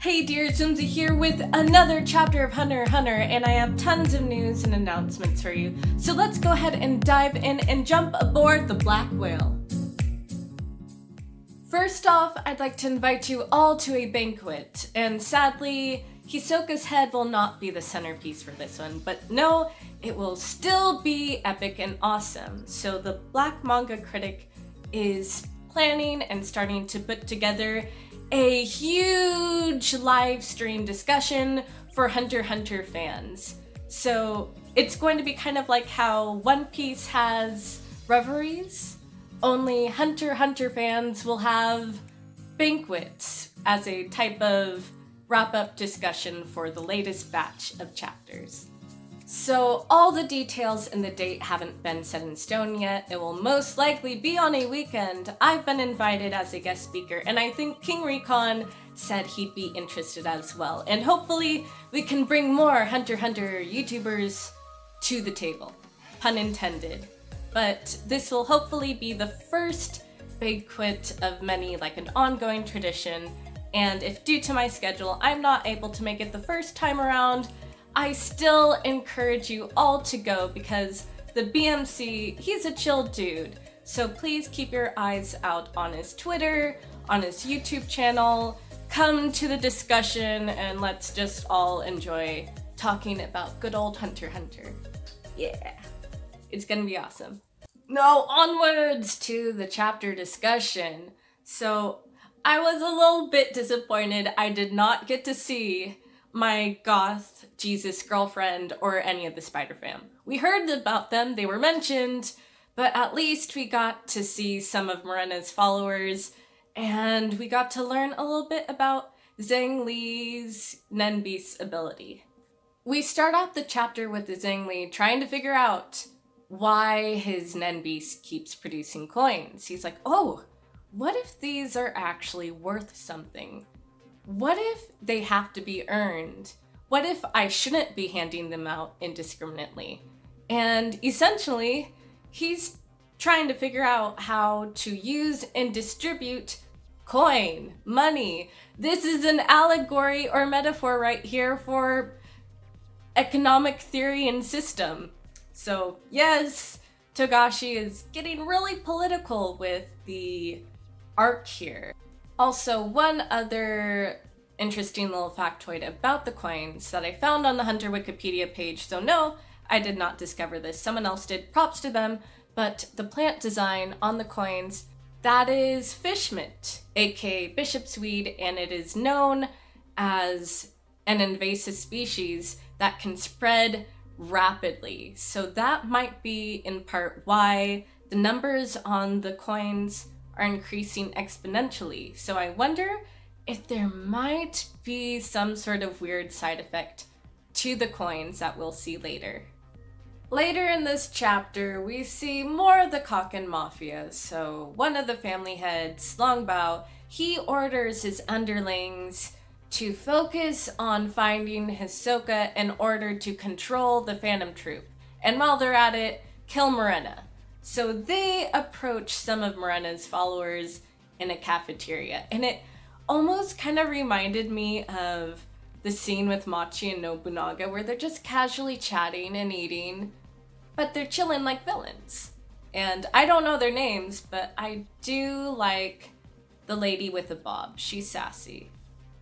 Hey dear, Zunzi here with another chapter of Hunter x Hunter, and I have tons of news and announcements for you. So let's go ahead and dive in and jump aboard the Black Whale. First off, I'd like to invite you all to a banquet, and sadly, Hisoka's head will not be the centerpiece for this one, but no, it will still be epic and awesome. So the Black Manga Critic is planning and starting to put together a huge live stream discussion for Hunter x Hunter fans. So it's going to be kind of like how One Piece has reveries, only Hunter x Hunter fans will have banquets as a type of wrap-up discussion for the latest batch of chapters. So all the details and the date haven't been set in stone yet. It will most likely be on a weekend. I've been invited as a guest speaker, and I think Hinrigh said he'd be interested as well. And hopefully we can bring more Hunter x Hunter YouTubers to the table. Pun intended. But this will hopefully be the first banquet of many, like an ongoing tradition. And if due to my schedule I'm not able to make it the first time around, I still encourage you all to go because the BMC, he's a chill dude. So please keep your eyes out on his Twitter, on his YouTube channel. Come to the discussion and let's just all enjoy talking about good old Hunter x Hunter. Yeah, it's gonna be awesome. Now onwards to the chapter discussion. So I was a little bit disappointed I did not get to see my goth Jesus girlfriend or any of the Spider Fam. We heard about them, they were mentioned, but at least we got to see some of Morena's followers, and we got to learn a little bit about Zhang Li's Nenbeast's ability. We start out the chapter with the Zhang Li trying to figure out why his Nenbeast keeps producing coins. He's like, oh, what if these are actually worth something? What if they have to be earned? What if I shouldn't be handing them out indiscriminately? And essentially, he's trying to figure out how to use and distribute coin, money. This is an allegory or metaphor right here for economic theory and system. So yes, Togashi is getting really political with the arc here. Also, one other interesting little factoid about the coins that I found on the Hunter Wikipedia page. So no, I did not discover this. Someone else did. Props to them. But the plant design on the coins, that is fishmint, aka bishop's weed, and it is known as an invasive species that can spread rapidly. So that might be in part why the numbers on the coins are increasing exponentially. So I wonder if there might be some sort of weird side effect to the coins that we'll see later. Later in this chapter, we see more of the Kaken Mafia. So one of the family heads, Longbao, he orders his underlings to focus on finding Hisoka in order to control the Phantom Troupe. And while they're at it, kill Morena. So they approach some of Morena's followers in a cafeteria, and it almost kind of reminded me of the scene with Machi and Nobunaga where they're just casually chatting and eating, but they're chilling like villains. And I don't know their names, but I do like the lady with the bob. She's sassy.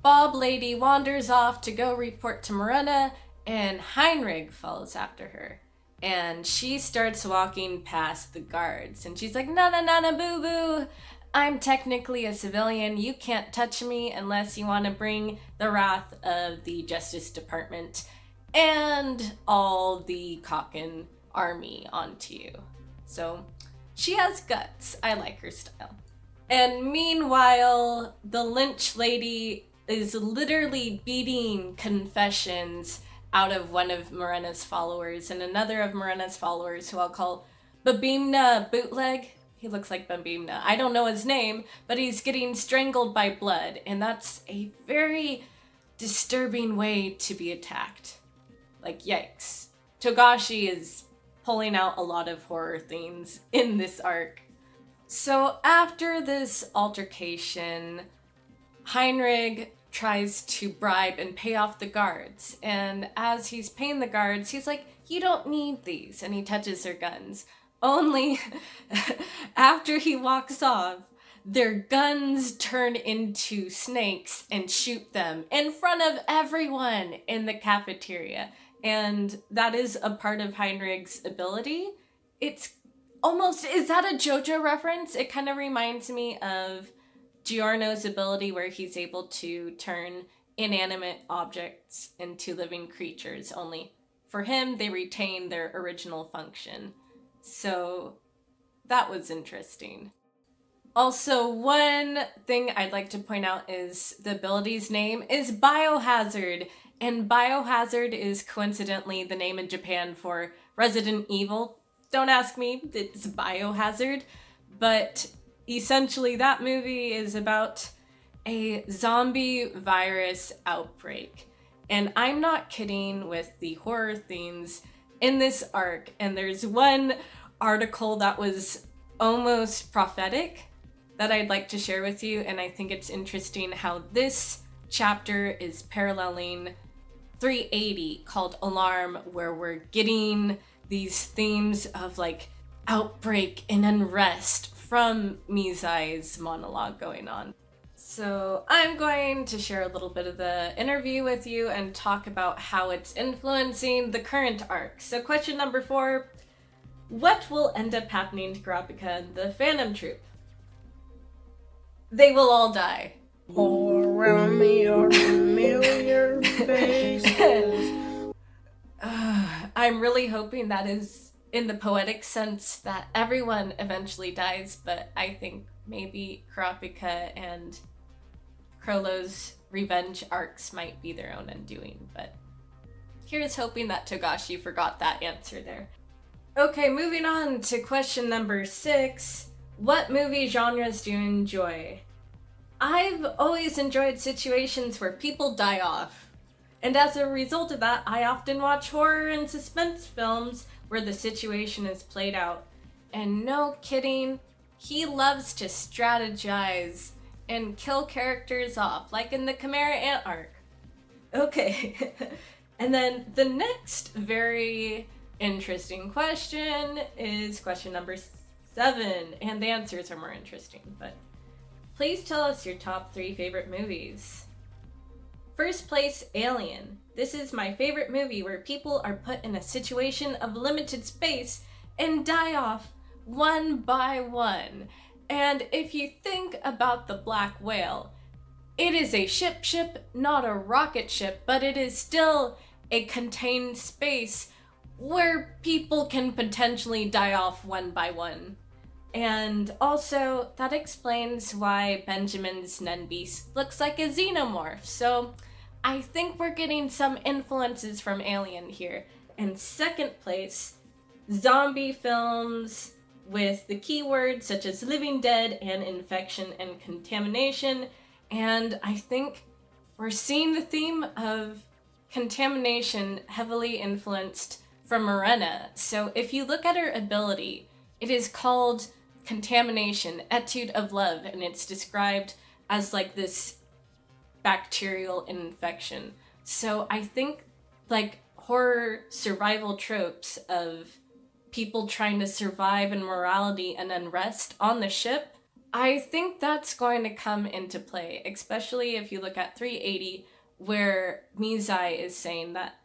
Bob lady wanders off to go report to Morena, and Hinrigh follows after her. And she starts walking past the guards, and she's like, na na na na boo boo, I'm technically a civilian, you can't touch me unless you want to bring the wrath of the Justice Department and all the Kaken army onto you. So she has guts, I like her style. And meanwhile, the Lynch lady is literally beating confessions out of one of Morena's followers, and another of Morena's followers, who I'll call Babimna Bootleg. He looks like Babimna. I don't know his name, but he's getting strangled by blood, and that's a very disturbing way to be attacked. Like, yikes. Togashi is pulling out a lot of horror themes in this arc. So after this altercation, Hinrigh tries to bribe and pay off the guards. And as he's paying the guards, he's like, you don't need these. And he touches their guns. Only after he walks off, their guns turn into snakes and shoot them in front of everyone in the cafeteria. And that is a part of Hinrigh's ability. It's almost, is that a JoJo reference? It kind of reminds me of Giorno's ability where he's able to turn inanimate objects into living creatures, only for him, they retain their original function. So that was interesting. Also, one thing I'd like to point out is the ability's name is Biohazard, and Biohazard is coincidentally the name in Japan for Resident Evil. Don't ask me, it's Biohazard, but essentially that movie is about a zombie virus outbreak. And I'm not kidding with the horror themes in this arc, and there's one article that was almost prophetic that I'd like to share with you, and I think it's interesting how this chapter is paralleling 380 called Alarm, where we're getting these themes of like outbreak and unrest from Mizai's monologue going on. So I'm going to share a little bit of the interview with you and talk about how it's influencing the current arc. So question number 4, what will end up happening to Kurapika and the Phantom Troupe? They will all die. All around me are familiar faces. I'm really hoping that is in the poetic sense that everyone eventually dies, but I think maybe Kurapika and Crollo's revenge arcs might be their own undoing, but here's hoping that Togashi forgot that answer there. Okay, moving on to question number 6. What movie genres do you enjoy? I've always enjoyed situations where people die off. And as a result of that, I often watch horror and suspense films where the situation is played out. And no kidding, he loves to strategize and kill characters off, like in the Chimera Ant arc. Okay, and then the next very interesting question is question number 7, and the answers are more interesting, but please tell us your top 3 favorite movies. First place, Alien. This is my favorite movie where people are put in a situation of limited space and die off one by one. And if you think about the black whale, it is a ship, not a rocket ship, but it is still a contained space where people can potentially die off one by one. And also, that explains why Benjamin's Nenbeast looks like a xenomorph. So I think we're getting some influences from Alien here. And second place, zombie films with the keywords such as living dead and infection and contamination. And I think we're seeing the theme of contamination heavily influenced from Morena. So if you look at her ability, it is called Contamination, Etude of Love, and it's described as like this bacterial infection. So I think like horror survival tropes of people trying to survive in morality and unrest on the ship, I think that's going to come into play, especially if you look at 380, where Mizai is saying that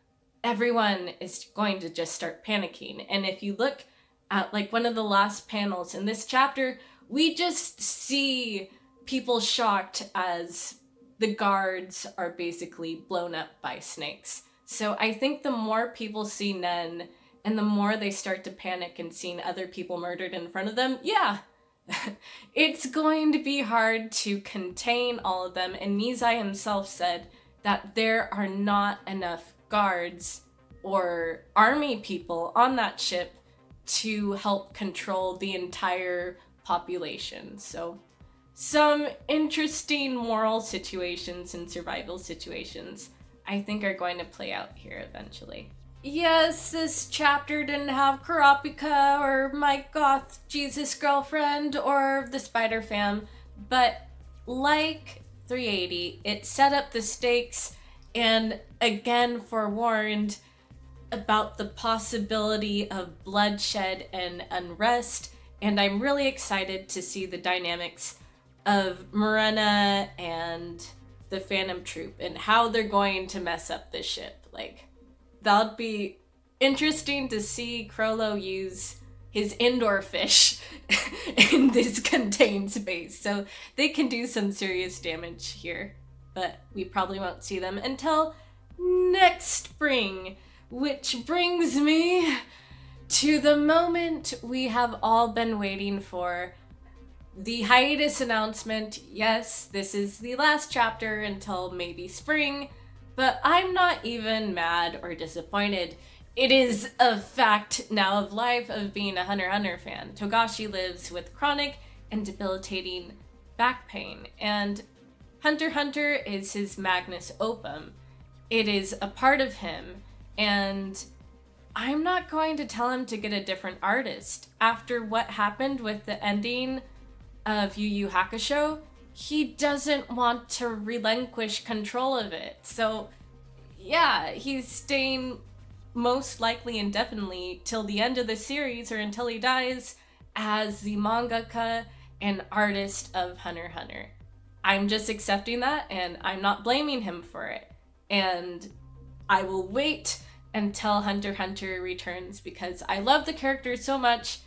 everyone is going to just start panicking. And if you look at like one of the last panels in this chapter, we just see people shocked as the guards are basically blown up by snakes. So I think the more people see Nen and the more they start to panic and seeing other people murdered in front of them, yeah, it's going to be hard to contain all of them. And Mizai himself said that there are not enough guards or army people on that ship to help control the entire population. So some interesting moral situations and survival situations I think are going to play out here eventually. Yes, this chapter didn't have Kurapika or my goth Jesus girlfriend or the Spider Fam, but like 380. It set up the stakes and again forewarned about the possibility of bloodshed and unrest, and I'm really excited to see the dynamics of Morena and the Phantom Troupe and how they're going to mess up this ship. Like, that'll be interesting to see Crollo use his indoor fish in this contained space. So they can do some serious damage here, but we probably won't see them until next spring, which brings me to the moment we have all been waiting for. The hiatus announcement. Yes, this is the last chapter until maybe spring, but I'm not even mad or disappointed. It is a fact now of life of being a Hunter x Hunter fan. Togashi lives with chronic and debilitating back pain, and Hunter x Hunter is his magnus opum. It is a part of him, and I'm not going to tell him to get a different artist. After what happened with the ending of Yu Yu Hakusho, he doesn't want to relinquish control of it. So yeah, he's staying most likely indefinitely till the end of the series or until he dies as the mangaka and artist of Hunter x Hunter. I'm just accepting that, and I'm not blaming him for it. And I will wait until Hunter x Hunter returns because I love the character so much,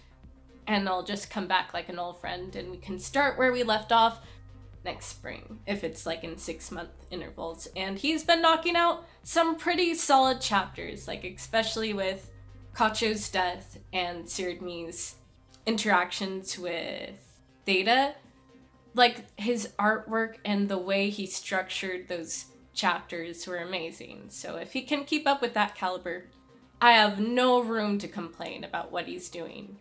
and I'll just come back like an old friend and we can start where we left off next spring, if it's like in 6-month intervals. And he's been knocking out some pretty solid chapters, like especially with Kacho's death and Seirdme's interactions with Theta. Like, his artwork and the way he structured those chapters were amazing. So if he can keep up with that caliber, I have no room to complain about what he's doing.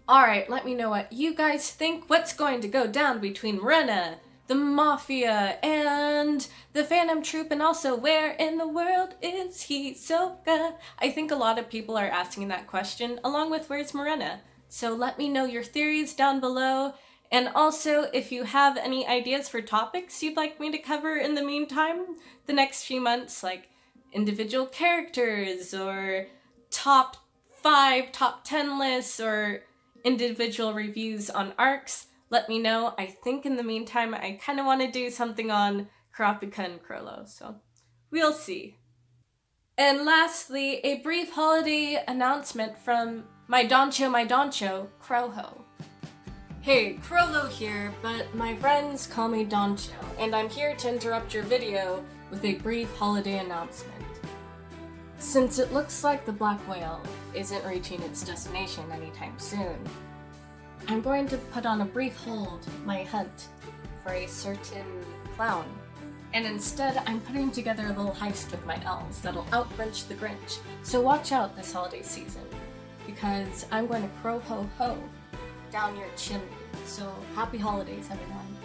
Alright, let me know what you guys think. What's going to go down between Morena, the Mafia, and the Phantom Troupe, and also where in the world is Hisoka? I think a lot of people are asking that question, along with where's Morena? So let me know your theories down below, and also if you have any ideas for topics you'd like me to cover in the meantime, the next few months, like individual characters, or top 5, top 10 lists, or individual reviews on arcs, let me know. I think in the meantime, I kind of want to do something on Kurapika and Crollo, so we'll see. And lastly, a brief holiday announcement from my Doncho, Croho. Hey, Crollo here, but my friends call me Doncho, and I'm here to interrupt your video with a brief holiday announcement. Since it looks like the black whale isn't reaching its destination anytime soon, I'm going to put on a brief hold my hunt for a certain clown. And instead, I'm putting together a little heist with my elves that'll outbrunch the Grinch. So watch out this holiday season, because I'm going to crow ho ho down your chimney. So happy holidays, everyone.